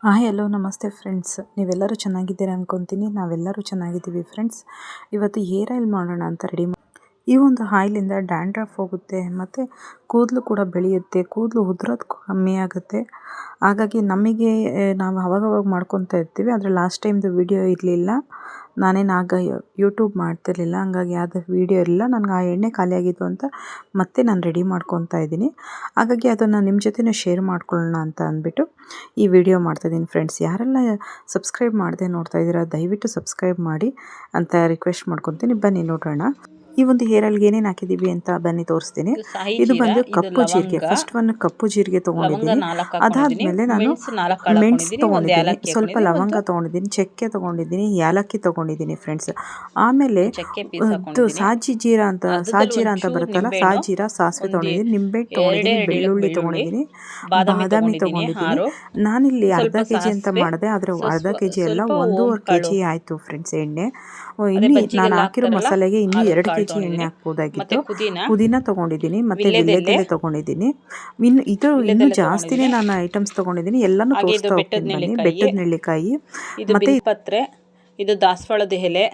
Hi hello ನಮಸ್ತೆ friends, ನೀವೆಲ್ಲರೂ ಚೆನ್ನಾಗಿದ್ದೀರಾ ಅಂದ್ಕೊತೀನಿ. ನಾವೆಲ್ಲರೂ ಚೆನ್ನಾಗಿದ್ದೀವಿ ಫ್ರೆಂಡ್ಸ್. ಇವತ್ತು ಹೇರ್ ಆಯಿಲ್ ಮಾಡೋಣ ಅಂತ ರೆಡಿ ಈ ಒಂದು ಆಯಿಲಿಂದ ಡ್ಯಾಂಡ್ರಫ್ ಹೋಗುತ್ತೆ ಮತ್ತು ಕೂದಲು ಕೂಡ ಬೆಳೆಯುತ್ತೆ, ಕೂದಲು ಉದುರೋದು ಕಮ್ಮಿ ಆಗುತ್ತೆ. ಹಾಗಾಗಿ ನಮಗೆ ನಾವು ಅವಾಗವಾಗ ಮಾಡ್ಕೊತಾ ಇರ್ತೀವಿ. ಆದರೆ ಲಾಸ್ಟ್ ಟೈಮ್ದು ವೀಡಿಯೋ ಇರಲಿಲ್ಲ, ನಾನೇನು ಆಗ ಯೂಟ್ಯೂಬ್ ಮಾಡ್ತಿರ್ಲಿಲ್ಲ, ಹಂಗಾಗಿ ಯಾವುದೇ ವೀಡಿಯೋ ಇರಲಿಲ್ಲ. ನನಗೆ ಆ ಎಣ್ಣೆ ಖಾಲಿಯಾಗಿತ್ತು ಅಂತ ಮತ್ತೆ ನಾನು ರೆಡಿ ಮಾಡ್ಕೊತಾ ಇದ್ದೀನಿ. ಹಾಗಾಗಿ ಅದನ್ನು ನಿಮ್ಮ ಜೊತೆ ಶೇರ್ ಮಾಡ್ಕೊಳ್ಳೋಣ ಅಂತ ಅಂದ್ಬಿಟ್ಟು ಈ ವಿಡಿಯೋ ಮಾಡ್ತಾಯಿದ್ದೀನಿ ಫ್ರೆಂಡ್ಸ್. ಯಾರೆಲ್ಲ ಸಬ್ಸ್ಕ್ರೈಬ್ ಮಾಡದೆ ನೋಡ್ತಾ ಇದ್ದೀರಾ ದಯವಿಟ್ಟು ಸಬ್ಸ್ಕ್ರೈಬ್ ಮಾಡಿ ಅಂತ ರಿಕ್ವೆಸ್ಟ್ ಮಾಡ್ಕೊತೀನಿ. ಬನ್ನಿ ನೋಡೋಣ ಈ ಒಂದು ಹೇರ್ ಆಯಿಲ್ಗೆ ಏನೇನು ಹಾಕಿದ್ದೀವಿ ಅಂತ ಬನ್ನಿ ತೋರಿಸ್ತೀನಿ. ಇದು ಬಂದು ಕಪ್ಪು ಜೀರಿಗೆ, ಫಸ್ಟ್ ಒಂದು ಕಪ್ಪು ಜೀರಿಗೆ ತೊಗೊಂಡಿದ್ದೀನಿ. ಅದಾದಮೇಲೆ ನಾನು ಮೆಣಸು ತೊಗೊಂಡಿದ್ದೀನಿ, ಸ್ವಲ್ಪ ಲವಂಗ ತೊಗೊಂಡಿದ್ದೀನಿ, ಚಕ್ಕೆ ತೊಗೊಂಡಿದ್ದೀನಿ, ಏಲಕ್ಕಿ ತೊಗೊಂಡಿದ್ದೀನಿ ಫ್ರೆಂಡ್ಸ್. ಆಮೇಲೆ ಇದು ಸಾಜೀರ ಅಂತ ಬರುತ್ತಲ್ಲ, ಸಾಜೀರ, ಸಾಸಿವೆ ತೊಗೊಂಡಿದ್ದೀನಿ, ನಿಂಬೆ ತೊಗೊಂಡಿದ್ದೀನಿ, ಬೆಳ್ಳುಳ್ಳಿ ತೊಗೊಂಡಿದ್ದೀನಿ, ಬಾದಾಮಿ ತೊಗೊಂಡಿದ್ದೀನಿ. ನಾನಿಲ್ಲಿ ಅರ್ಧ ಕೆಜಿ ಅಂತ ಮಾಡಿದೆ, ಆದರೆ ಅರ್ಧ ಕೆಜಿ ಎಲ್ಲ 1.5 ಕೆಜಿ ಆಯಿತು ಫ್ರೆಂಡ್ಸ್ ಎಣ್ಣೆ. ಇನ್ನು ನಾನು ಹಾಕಿರೋ ಮಸಾಲೆಗೆ ಇನ್ನೂ 2 ಕೆಜಿ ಎಣ್ಣೆ ಹಾಕ್ಬೋದಾಗಿತ್ತು. ಪುದೀನ ತೊಗೊಂಡಿದ್ದೀನಿ, ಮತ್ತು ವೀಳ್ಯದೆಲೆ ತೊಗೊಂಡಿದ್ದೀನಿ. ಇನ್ನೂ ಜಾಸ್ತಿನೇ ನಾನು ಐಟಮ್ಸ್ ತೊಗೊಂಡಿದ್ದೀನಿ. ಎಲ್ಲನೂ ತೋರಿಸ್ತಾ ಹೋಗ್ತೀನಿ ಬನ್ನಿ. ಬೆಟ್ಟದ ನೆಲ್ಲಿಕಾಯಿ, ಮತ್ತು ಪತ್ರೆ, ಇದು ದಾಸವಾಳದ ಎಲೆ,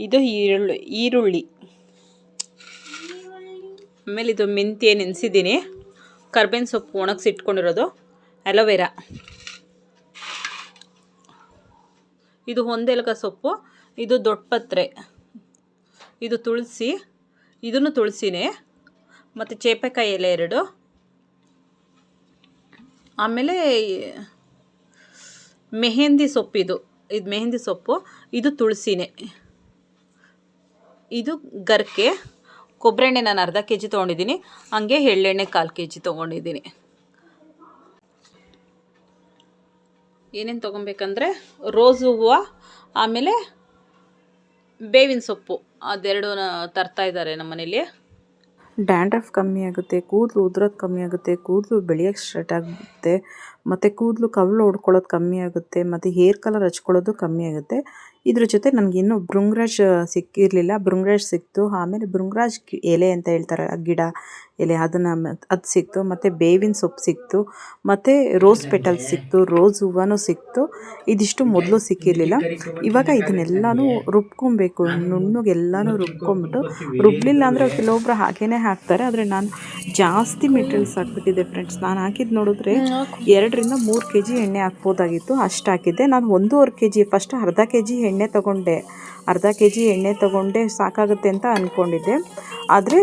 ಇದು ಈರುಳ್ಳಿ, ಆಮೇಲೆ ಇದು ಮೆಂತ್ಯ ನೆನೆಸಿದ್ದೀನಿ, ಕರ್ಬೇವಿನ ಸೊಪ್ಪು ಒಣಗಿಸಿಟ್ಕೊಂಡಿರೋದು, ಅಲೋವೆರಾ, ಇದು ಹೊಂದೆಲಗ ಸೊಪ್ಪು, ಇದು ದೊಡ್ಡಪತ್ರೆ, ಇದು ತುಳಸಿ, ಇದನ್ನು ತುಳಸಿನೇ, ಮತ್ತು ಚೇಪೆಕಾಯಿ ಎಲೆ 2, ಆಮೇಲೆ ಮೆಹಂದಿ ಸೊಪ್ಪು, ಇದು ಮೆಹಂದಿ ಸೊಪ್ಪು, ಇದು ತುಳಸಿನೇ, ಇದು ಗರ್ಕೆ, ಕೊಬ್ಬರೆಣ್ಣೆ ನಾನು ಅರ್ಧ ಕೆಜಿ ತೊಗೊಂಡಿದ್ದೀನಿ, ಹಾಗೆ ಎಳ್ಳೆಣ್ಣೆ 1/4 ಕೆಜಿ ತೊಗೊಂಡಿದ್ದೀನಿ. ಏನೇನು ತೊಗೊಬೇಕಂದ್ರೆ ರೋಸ್ ಹೂವು, ಆಮೇಲೆ ಬೇವಿನ ಸೊಪ್ಪು, ಅದೆರಡು ತರ್ತಾ ಇದ್ದಾರೆ ನಮ್ಮ ಮನೇಲಿ. ಡ್ಯಾಂಡ್ರಫ್ ಕಮ್ಮಿ ಆಗುತ್ತೆ, ಕೂದಲು ಉದುರೋದು ಕಮ್ಮಿ ಆಗುತ್ತೆ, ಕೂದಲು ಬೆಳೆಯೋಕ್ಕೆ ಸ್ಟಾರ್ಟ್ ಆಗುತ್ತೆ, ಮತ್ತು ಕೂದಲು ಕವಳು ಹೊಡ್ಕೊಳ್ಳೋದು ಕಮ್ಮಿ ಆಗುತ್ತೆ, ಮತ್ತು ಹೇರ್ ಕಲರ್ ಹಚ್ಕೊಳ್ಳೋದು ಕಮ್ಮಿ ಆಗುತ್ತೆ. ಇದ್ರ ಜೊತೆ ನನಗಿನ್ನೂ ಭೃಂಗರಾಜ್ ಸಿಕ್ಕಿರಲಿಲ್ಲ, ಭೃಂಗರಾಜ್ ಸಿಕ್ತು. ಆಮೇಲೆ ಭೃಂಗರಾಜ್ ಎಲೆ ಅಂತ ಹೇಳ್ತಾರೆ, ಗಿಡ ಎಲೆ, ಅದು ಸಿಕ್ತು. ಮತ್ತು ಬೇವಿನ ಸೊಪ್ಪು ಸಿಕ್ತು, ಮತ್ತು ರೋಸ್ ಪೆಟಲ್ಸ್ ಸಿಕ್ತು, ರೋಸ್ ಹೂವನೂ ಸಿಕ್ತು. ಇದಿಷ್ಟು ಮೊದಲು ಸಿಕ್ಕಿರಲಿಲ್ಲ. ಇವಾಗ ಇದನ್ನೆಲ್ಲನೂ ರುಬ್ಕೊಬೇಕು, ನುಣ್ಣಗೆಲ್ಲನೂ ರುಬ್ಕೊಂಬಿಟ್ಟು, ರುಬ್ಲಿಲ್ಲ ಅಂದರೆ ಕೆಲವೊಬ್ರು ಹಾಗೇ ಹಾಕ್ತಾರೆ, ಆದರೆ ನಾನು ಜಾಸ್ತಿ ಮೆಟೀರಿಯಲ್ಸ್ ಹಾಕ್ಬಿಟ್ಟಿದ್ದೆ ಫ್ರೆಂಡ್ಸ್. ನಾನು ಹಾಕಿದ್ದು ನೋಡಿದ್ರೆ 2ರಿಂದ 3 ಕೆಜಿ ಎಣ್ಣೆ ಹಾಕ್ಬೋದಾಗಿತ್ತು, ಅಷ್ಟು ಹಾಕಿದ್ದೆ. ನಾನು 1.5 ಕೆಜಿ, ಫಸ್ಟ್ ಅರ್ಧ ಕೆಜಿ ಎಣ್ಣೆ ತೊಗೊಂಡೆ ಸಾಕಾಗುತ್ತೆ ಅಂತ ಅಂದ್ಕೊಂಡಿದ್ದೆ. ಆದರೆ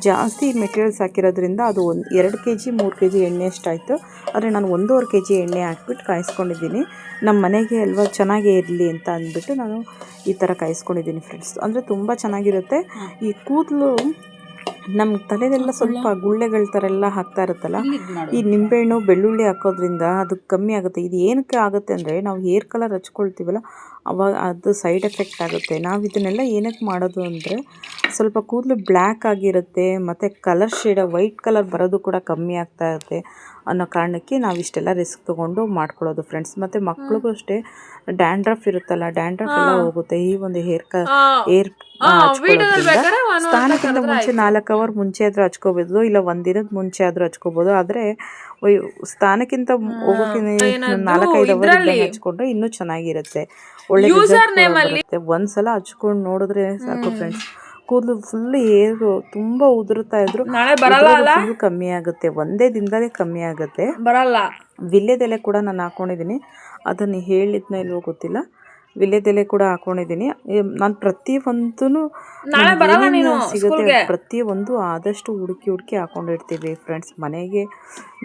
ಜಾಸ್ತಿ ಮೆಟೀರಿಯಲ್ಸ್ ಹಾಕಿರೋದ್ರಿಂದ ಅದು 2 ಕೆಜಿ 3 ಕೆಜಿ ಎಣ್ಣೆ ಅಷ್ಟಾಯಿತು. ಆದರೆ ನಾನು 1.5 ಕೆಜಿ ಎಣ್ಣೆ ಹಾಕ್ಬಿಟ್ಟು ಕಾಯಿಸ್ಕೊಂಡಿದ್ದೀನಿ. ನಮ್ಮ ಮನೆಗೆ ಅಲ್ವಾ ಚೆನ್ನಾಗೇ ಇರಲಿ ಅಂತ ಅಂದ್ಬಿಟ್ಟು ನಾನು ಈ ಥರ ಕಾಯಿಸ್ಕೊಂಡಿದ್ದೀನಿ ಫ್ರೆಂಡ್ಸ್. ಅಂದರೆ ತುಂಬ ಚೆನ್ನಾಗಿರುತ್ತೆ. ಈ ಕೂದಲು ನಮ್ಮ ತಲೆದೆಲ್ಲ ಸ್ವಲ್ಪ ಗುಳ್ಳೆಗಳ ಥರ ಎಲ್ಲ ಹಾಕ್ತಾ ಇರುತ್ತಲ್ಲ, ಈ ನಿಂಬೆಹಣ್ಣು ಬೆಳ್ಳುಳ್ಳಿ ಹಾಕೋದ್ರಿಂದ ಅದು ಕಮ್ಮಿ ಆಗುತ್ತೆ. ಇದು ಏನಕ್ಕೆ ಆಗುತ್ತೆ ಅಂದರೆ, ನಾವು ಹೇರ್ ಕಲರ್ ಹಚ್ಕೊಳ್ತೀವಲ್ಲ ಅವಾಗ ಅದು ಸೈಡ್ ಎಫೆಕ್ಟ್ ಆಗುತ್ತೆ. ನಾವು ಇದನ್ನೆಲ್ಲ ಏನಕ್ಕೆ ಮಾಡೋದು ಅಂದರೆ, ಸ್ವಲ್ಪ ಕೂದಲು ಬ್ಲ್ಯಾಕ್ ಆಗಿರುತ್ತೆ, ಮತ್ತು ಕಲರ್ ಶೇಡ್ ವೈಟ್ ಕಲರ್ ಬರೋದು ಕೂಡ ಕಮ್ಮಿ ಆಗ್ತಾ ಇರುತ್ತೆ ಅನ್ನೋ ಕಾರಣಕ್ಕೆ ನಾವು ಇಷ್ಟೆಲ್ಲ ರಿಸ್ಕ್ ತೊಗೊಂಡು ಮಾಡ್ಕೊಳ್ಳೋದು ಫ್ರೆಂಡ್ಸ್. ಮತ್ತು ಮಕ್ಳಿಗೂ ಅಷ್ಟೇ ಡ್ಯಾಂಡ್ರಫ್ ಇರುತ್ತಲ್ಲ, ಡ್ಯಾಂಡ್ರಫ್ ಎಲ್ಲ ಹೋಗುತ್ತೆ ಈ ಒಂದು ಹೇರ್ ಹಚ್ಕೊಳ್ಳೋದ್ರಿಂದ. ಸ್ನಾನಕ್ಕಿಂತ ಮುಂಚೆ 4 ಅವರ್ ಮುಂಚೆ ಆದರೂ ಹಚ್ಕೋಬೋದು, ಇಲ್ಲ 1 ದಿನದ ಮುಂಚೆ ಆದರೂ ಹಚ್ಕೋಬೋದು. ಆದರೆ ಸ್ನಾನಕ್ಕಿಂತ ಹೋಗೋಕೆ 4-5 ಅವರ್ ಹಚ್ಕೊಂಡ್ರೆ ಇನ್ನೂ ಚೆನ್ನಾಗಿರುತ್ತೆ, ಒಳ್ಳೆ ರಿಸಲ್ಟ್ ಬರುತ್ತೆ. ಒಂದ್ಸಲ ಹಚ್ಕೊಂಡು ನೋಡಿದ್ರೆ ಸಾಕು ಫ್ರೆಂಡ್ಸ್, ಕೂದಲು ಫುಲ್ ಹೇರು ತುಂಬ ಉದುರುತ್ತಾ ಇದ್ರು ಫುಲ್ ಕಮ್ಮಿ ಆಗುತ್ತೆ, ಒಂದೇ ದಿನದಲ್ಲೇ ಕಮ್ಮಿ ಆಗುತ್ತೆ. ವೀಳ್ಯದೆಲೆ ಕೂಡ ನಾನು ಹಾಕ್ಕೊಂಡಿದ್ದೀನಿ, ಅದನ್ನು ಹೇಳಿದ್ನೋ ಇಲ್ವೋ ಗೊತ್ತಿಲ್ಲ, ವೀಳ್ಯದೆಲೆ ಕೂಡ ಹಾಕ್ಕೊಂಡಿದ್ದೀನಿ. ನಾನು ಪ್ರತಿಯೊಂದೂ ಸಿಗುತ್ತೆ ಪ್ರತಿಯೊಂದು ಆದಷ್ಟು ಹುಡುಕಿ ಹಾಕ್ಕೊಂಡಿರ್ತೀವಿ ಫ್ರೆಂಡ್ಸ್. ಮನೆಗೆ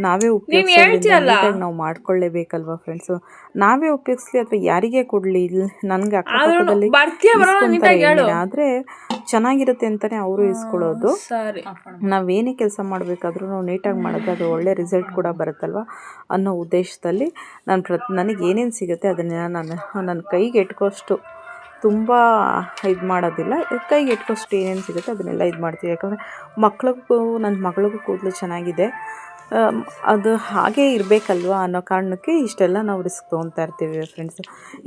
ನಾವೇ ಉಪಯೋಗಿಸೋದ್ರಿಂದ ನಾವು ಮಾಡ್ಕೊಳ್ಳೇಬೇಕಲ್ವ ಫ್ರೆಂಡ್ಸು. ನಾವೇ ಉಪಯೋಗಿಸ್ಲಿ ಅಥವಾ ಯಾರಿಗೇ ಕೊಡಲಿ, ನನಗೆ ಅಕ್ಕಪಕ್ಕದಲ್ಲಿ ಆದರೆ ಚೆನ್ನಾಗಿರುತ್ತೆ ಅಂತಲೇ ಅವರು ಇಸ್ಕೊಳ್ಳೋದು. ನಾವೇನೇ ಕೆಲಸ ಮಾಡಬೇಕಾದ್ರೂ ನಾವು ನೀಟಾಗಿ ಮಾಡಿದ್ರೆ ಅದು ಒಳ್ಳೆ ರಿಸಲ್ಟ್ ಕೂಡ ಬರುತ್ತಲ್ವ ಅನ್ನೋ ಉದ್ದೇಶದಲ್ಲಿ ನನಗೆ ಏನೇನು ಸಿಗುತ್ತೆ ಅದನ್ನೆಲ್ಲ ನನ್ನ ಕೈಗೆ ಎಟ್ಕೋಷ್ಟು ತುಂಬ ಇದು ಮಾಡೋದಿಲ್ಲ, ಕೈಗೆ ಎಟ್ಕೋಷ್ಟು ಏನೇನು ಸಿಗುತ್ತೆ ಅದನ್ನೆಲ್ಲ ಇದು ಮಾಡ್ತೀವಿ. ಯಾಕಂದರೆ ನನ್ನ ಮಗಳಿಗೂ ಕೂದಲು ಚೆನ್ನಾಗಿದೆ, ಅದು ಹಾಗೇ ಇರಬೇಕಲ್ವ ಅನ್ನೋ ಕಾರಣಕ್ಕೆ ಇಷ್ಟೆಲ್ಲ ನಾವು ರಿಸ್ಕ್ ತೊಗೊತಾ ಇರ್ತೀವಿ ಫ್ರೆಂಡ್ಸ್.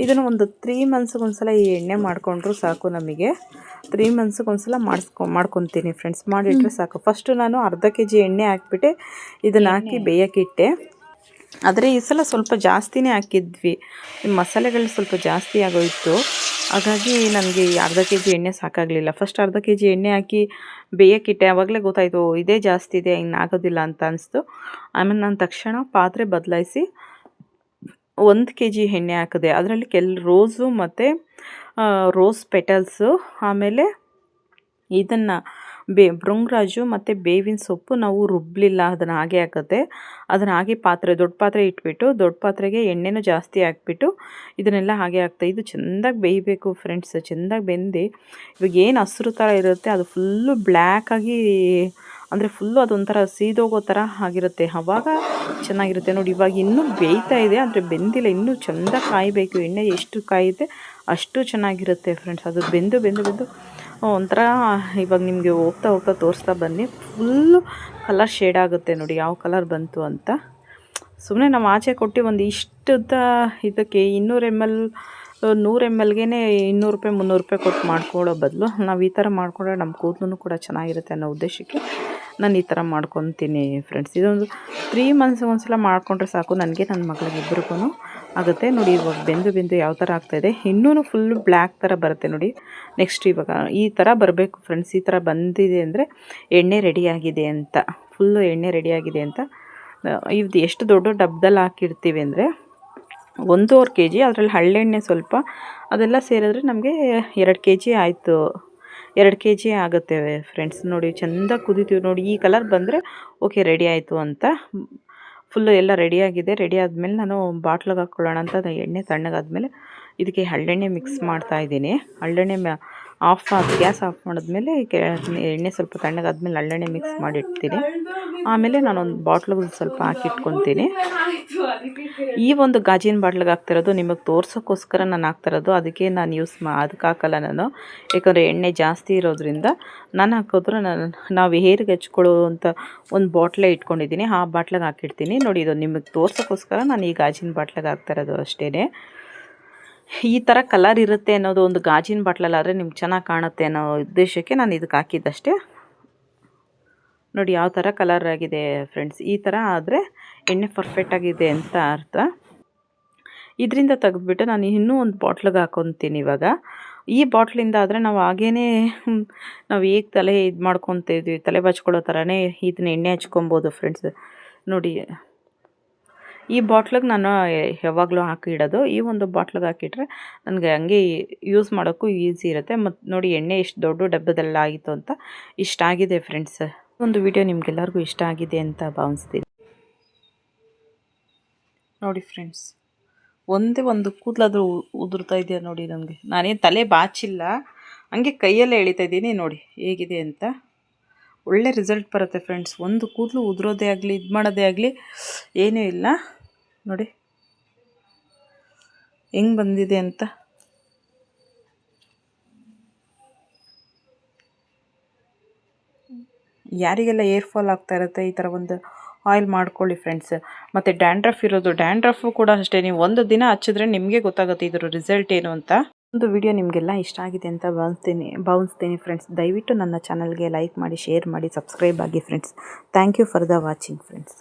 ಇದನ್ನು ಒಂದು 3 ಮಂತ್ಸ್ಗೊಂದ್ಸಲ ಈ ಎಣ್ಣೆ ಮಾಡಿಕೊಂಡ್ರೂ ಸಾಕು. ನಮಗೆ 3 ಮಂತ್ಸ್ಗೊಂದ್ಸಲ ಮಾಡ್ಕೊತೀನಿ ಫ್ರೆಂಡ್ಸ್, ಮಾಡಿಟ್ರೆ ಸಾಕು. ಫಸ್ಟು ನಾನು ಅರ್ಧ ಕೆಜಿ ಎಣ್ಣೆ ಹಾಕ್ಬಿಟ್ಟೆ ಇದನ್ನು ಹಾಕಿ ಬೇಯಕ್ಕಿಟ್ಟೆ. ಆದರೆ ಈ ಸಲ ಸ್ವಲ್ಪ ಜಾಸ್ತಿನೇ ಹಾಕಿದ್ವಿ, ಮಸಾಲೆಗಳು ಸ್ವಲ್ಪ ಜಾಸ್ತಿ ಆಗೋಯಿತು. ಹಾಗಾಗಿ ನನಗೆ ಅರ್ಧ ಕೆ ಜಿ ಎಣ್ಣೆ ಸಾಕಾಗಲಿಲ್ಲ. ಫಸ್ಟ್ ಅರ್ಧ ಕೆ ಜಿ ಎಣ್ಣೆ ಹಾಕಿ ಬೇಯೋಕ್ಕಿಟ್ಟೆ. ಆವಾಗಲೇ ಗೊತ್ತಾಯಿತು ಇದೇ ಜಾಸ್ತಿ ಇದೆ, ಇನ್ನು ಆಗೋದಿಲ್ಲ ಅಂತ ಅನಿಸ್ತು. ಆಮೇಲೆ ನಾನು ತಕ್ಷಣ ಪಾತ್ರೆ ಬದಲಾಯಿಸಿ 1 ಕೆ ಜಿ ಎಣ್ಣೆ ಹಾಕಿದೆ. ಅದರಲ್ಲಿ ರೋಸು ಮತ್ತು ರೋಸ್ ಪೆಟಲ್ಸು, ಆಮೇಲೆ ಇದನ್ನು ಭೃಂಗರಾಜು ಮತ್ತು ಬೇವಿನ ಸೊಪ್ಪು ನಾವು ರುಬ್ಬಲಿಲ್ಲ, ಅದನ್ನು ಹಾಗೆ ಹಾಕುತ್ತೆ. ಅದನ್ನು ಹಾಗೆ ದೊಡ್ಡ ಪಾತ್ರೆ ಇಟ್ಬಿಟ್ಟು ದೊಡ್ಡ ಪಾತ್ರೆಗೆ ಎಣ್ಣೆನೂ ಜಾಸ್ತಿ ಹಾಕ್ಬಿಟ್ಟು ಇದನ್ನೆಲ್ಲ ಹಾಗೆ ಹಾಕ್ತಾ ಇದು ಚೆಂದಾಗಿ ಬೇಯಬೇಕು ಫ್ರೆಂಡ್ಸ್. ಚೆಂದಾಗಿ ಬೆಂದು ಇವಾಗ ಏನು ಹಸಿರು ಥರ ಇರುತ್ತೆ ಅದು ಫುಲ್ಲು ಬ್ಲ್ಯಾಕಾಗಿ, ಅಂದರೆ ಫುಲ್ಲು ಅದೊಂಥರ ಸೀದೋಗೋ ಥರ ಆಗಿರುತ್ತೆ, ಆವಾಗ ಚೆನ್ನಾಗಿರುತ್ತೆ ನೋಡಿ. ಇವಾಗ ಇನ್ನೂ ಬೇಯ್ತಾ ಇದೆ, ಆದರೆ ಬೆಂದಿಲ್ಲ, ಇನ್ನೂ ಚೆಂದ ಕಾಯಬೇಕು. ಎಣ್ಣೆ ಎಷ್ಟು ಕಾಯುತ್ತೆ ಅಷ್ಟು ಚೆನ್ನಾಗಿರುತ್ತೆ ಫ್ರೆಂಡ್ಸ್. ಅದು ಬೆಂದು ಒಂಥರ ಇವಾಗ ನಿಮಗೆ ಹೋಗ್ತಾ ತೋರಿಸ್ತಾ ಬನ್ನಿ. ಫುಲ್ಲು ಕಲರ್ ಶೇಡ್ ಆಗುತ್ತೆ ನೋಡಿ ಯಾವ ಕಲರ್ ಬಂತು ಅಂತ. ಸುಮ್ಮನೆ ನಾವು ಆಚೆ ಕೊಟ್ಟು ಒಂದು ಇಷ್ಟುದ್ದ ಇದಕ್ಕೆ 200 ml 100 mlಗೆ 200 ರೂಪಾಯಿ 300 ರೂಪಾಯಿ ಕೊಟ್ಟು ಮಾಡ್ಕೊಳ್ಳೋ ಬದಲು ನಾವು ಈ ಥರ ಮಾಡಿಕೊಂಡ್ರೆ ನಮ್ಮ ಕೂದಲು ಕೂಡ ಚೆನ್ನಾಗಿರುತ್ತೆ ಅನ್ನೋ ಉದ್ದೇಶಕ್ಕೆ ನಾನು ಈ ಥರ ಮಾಡ್ಕೊತೀನಿ ಫ್ರೆಂಡ್ಸ್. ಇದೊಂದು 3 months ಒಂದ್ಸಲ ಮಾಡಿಕೊಂಡ್ರೆ ಸಾಕು, ನನಗೆ ನನ್ನ ಮಗಳಿಗೆ ಇಬ್ಬರಿಗೂ ಆಗುತ್ತೆ ನೋಡಿ. ಇವಾಗ ಬೆಂದು ಯಾವ ಥರ ಆಗ್ತಾಯಿದೆ, ಇನ್ನೂ ಫುಲ್ಲು ಬ್ಲ್ಯಾಕ್ ಥರ ಬರುತ್ತೆ ನೋಡಿ. ನೆಕ್ಸ್ಟ್ ಇವಾಗ ಈ ಥರ ಬರಬೇಕು ಫ್ರೆಂಡ್ಸ್. ಈ ಥರ ಬಂದಿದೆ ಅಂದರೆ ಎಣ್ಣೆ ರೆಡಿಯಾಗಿದೆ ಅಂತ, ಫುಲ್ಲು ಎಣ್ಣೆ ರೆಡಿಯಾಗಿದೆ ಅಂತ. ಇದು ಎಷ್ಟು ದೊಡ್ಡ ಡಬ್ಬದಲ್ಲಿ ಹಾಕಿರ್ತೀವಿ ಅಂದರೆ 1.5 ಕೆ ಜಿ, ಅದರಲ್ಲಿ ಹಳ್ಳೆಣ್ಣೆ ಸ್ವಲ್ಪ ಅದೆಲ್ಲ ಸೇರಿದ್ರೆ ನಮಗೆ 2 ಕೆ ಜಿ ಆಯಿತು. 2 ಕೆ ಜಿ ಆಗುತ್ತೆ ಫ್ರೆಂಡ್ಸ್. ನೋಡಿ ಚೆಂದ ಕುದಿತೀವಿ ನೋಡಿ, ಈ ಕಲರ್ ಬಂದರೆ ಓಕೆ ರೆಡಿ ಆಯಿತು ಅಂತ. ಫುಲ್ಲು ಎಲ್ಲ ರೆಡಿಯಾಗಿದೆ. ರೆಡಿ ಆದಮೇಲೆ ನಾನು ಬಾಟ್ಲಿಗೆ ಹಾಕ್ಕೊಳ್ಳೋಣ ಅಂತ ಎಣ್ಣೆ ತಣ್ಣಗಾದ್ಮೇಲೆ ಇದಕ್ಕೆ ಹಳ್ಳೆಣ್ಣೆ ಮಿಕ್ಸ್ ಮಾಡ್ತಾಯಿದ್ದೀನಿ. ಹಳ್ಳೆಣ್ಣೆ ಗ್ಯಾಸ್ ಆಫ್ ಮಾಡಿದ್ಮೇಲೆ ಎಣ್ಣೆ ಸ್ವಲ್ಪ ತಣ್ಣಗಾದ್ಮೇಲೆ ಹಳ್ಳೆಣ್ಣೆ ಮಿಕ್ಸ್ ಮಾಡಿಡ್ತೀನಿ. ಆಮೇಲೆ ನಾನೊಂದು ಬಾಟ್ಲಿಗೆ ಸ್ವಲ್ಪ ಹಾಕಿಟ್ಕೊತೀನಿ. ಈ ಒಂದು ಗಾಜಿನ ಬಾಟ್ಲಿಗೆ ಹಾಕ್ತಿರೋದು ನಿಮಗೆ ತೋರ್ಸೋಕ್ಕೋಸ್ಕರ ನಾನು ಹಾಕ್ತಿರೋದು, ಅದಕ್ಕೆ ನಾನು ಅದಕ್ಕೆ ಹಾಕಲ್ಲ ನಾನು, ಯಾಕಂದರೆ ಎಣ್ಣೆ ಜಾಸ್ತಿ ಇರೋದ್ರಿಂದ. ನಾನು ಹಾಕಿದ್ರೆ ನಾವು ಹೇರಿಗೆ ಹಚ್ಕೊಳ್ಳೋವಂಥ ಒಂದು ಬಾಟ್ಲೇ ಇಟ್ಕೊಂಡಿದ್ದೀನಿ, ಆ ಬಾಟ್ಲಿಗೆ ಹಾಕಿಡ್ತೀನಿ ನೋಡಿ. ಇದು ನಿಮಗೆ ತೋರ್ಸೋಕ್ಕೋಸ್ಕರ ನಾನು ಈ ಗಾಜಿನ ಬಾಟ್ಲಿಗೆ ಹಾಕ್ತಿರೋದು ಅಷ್ಟೇ. ಈ ಥರ ಕಲರ್ ಇರುತ್ತೆ ಅನ್ನೋದು ಒಂದು ಗಾಜಿನ ಬಾಟ್ಲಲ್ಲಾದರೆ ನಿಮ್ಗೆ ಚೆನ್ನಾಗಿ ಕಾಣುತ್ತೆ ಅನ್ನೋ ಉದ್ದೇಶಕ್ಕೆ ನಾನು ಇದಕ್ಕೆ ಹಾಕಿದ್ದಷ್ಟೇ. ನೋಡಿ ಯಾವ ಥರ ಕಲರ್ ಆಗಿದೆ ಫ್ರೆಂಡ್ಸ್. ಈ ಥರ ಆದರೆ ಎಣ್ಣೆ ಪರ್ಫೆಕ್ಟಾಗಿದೆ ಅಂತ ಅರ್ಥ. ಇದರಿಂದ ತೆಗೆದುಬಿಟ್ಟು ನಾನು ಇನ್ನೂ ಒಂದು ಬಾಟ್ಲಿಗೆ ಹಾಕ್ಕೊತೀನಿ ಇವಾಗ. ಈ ಬಾಟ್ಲಿಂದ ಆದರೆ ನಾವು ಹಾಗೇ ನಾವು ಹೇಗೆ ತಲೆ ಇದು ಮಾಡ್ಕೊತಿದ್ವಿ, ತಲೆ ಬಚ್ಕೊಳ್ಳೋ ಥರನೇ ಇದನ್ನ ಎಣ್ಣೆ ಹಚ್ಕೊಬೋದು ಫ್ರೆಂಡ್ಸ್. ನೋಡಿ ಈ ಬಾಟ್ಲಿಗೆ ನಾನು ಯಾವಾಗಲೂ ಹಾಕಿಡೋದು. ಈ ಒಂದು ಬಾಟ್ಲಿಗೆ ಹಾಕಿಟ್ರೆ ನನಗೆ ಹಂಗೆ ಯೂಸ್ ಮಾಡೋಕ್ಕೂ ಈಸಿ ಇರುತ್ತೆ. ಮತ್ತು ನೋಡಿ ಎಣ್ಣೆ ಎಷ್ಟು ದೊಡ್ಡ ಡಬ್ಬದೆಲ್ಲ ಆಗಿತ್ತು ಅಂತ ಇಷ್ಟಾಗಿದೆ ಫ್ರೆಂಡ್ಸ್. ಒಂದು ವಿಡಿಯೋ ನಿಮಗೆಲ್ಲರಿಗೂ ಇಷ್ಟ ಆಗಿದೆ ಅಂತ ಭಾವಿಸ್ತೀನಿ ನೋಡಿ ಫ್ರೆಂಡ್ಸ್. ಒಂದೇ ಒಂದು ಕೂದಲಾದರೂ ಉದುರ್ತಾ ಇದೆಯಾ ನೋಡಿ ನಮಗೆ. ನಾನೇನು ತಲೆ ಬಾಚಿಲ್ಲ, ಹಂಗೆ ಕೈಯಲ್ಲೇ ಎಳಿತಾ ಇದ್ದೀನಿ ನೋಡಿ ಹೇಗಿದೆ ಅಂತ. ಒಳ್ಳೆ ರಿಸಲ್ಟ್ ಬರುತ್ತೆ ಫ್ರೆಂಡ್ಸ್. ಒಂದು ಕೂದಲು ಉದುರೋದೇ ಆಗಲಿ ಇದು ಮಾಡೋದೇ ಆಗಲಿ ಏನೂ ಇಲ್ಲ ನೋಡಿ ಹೆಂಗೆ ಬಂದಿದೆ ಅಂತ. ಯಾರಿಗೆಲ್ಲ ಏರ್ ಫಾಲ್ ಆಗ್ತಾ ಇರುತ್ತೆ ಈ ಥರ ಒಂದು ಆಯಿಲ್ ಮಾಡ್ಕೊಳ್ಳಿ ಫ್ರೆಂಡ್ಸ್. ಮತ್ತು ಡ್ಯಾಂಡ್ರಫ್ ಇರೋದು, ಡ್ಯಾಂಡ್ರಫು ಕೂಡ ಅಷ್ಟೇ, ನೀವು ಒಂದು ದಿನ ಹಚ್ಚಿದ್ರೆ ನಿಮಗೆ ಗೊತ್ತಾಗುತ್ತೆ ಇದರ ರಿಸಲ್ಟ್ ಏನು ಅಂತ. ಒಂದು ವಿಡಿಯೋ ನಿಮಗೆಲ್ಲ ಇಷ್ಟ ಆಗಿದೆ ಅಂತ ಭಾವಿಸ್ತೀನಿ ಫ್ರೆಂಡ್ಸ್. ದಯವಿಟ್ಟು ನನ್ನ ಚಾನಲ್ಗೆ ಲೈಕ್ ಮಾಡಿ, ಶೇರ್ ಮಾಡಿ, ಸಬ್ಸ್ಕ್ರೈಬ್ ಆಗಿ friends. Thank you for the watching friends.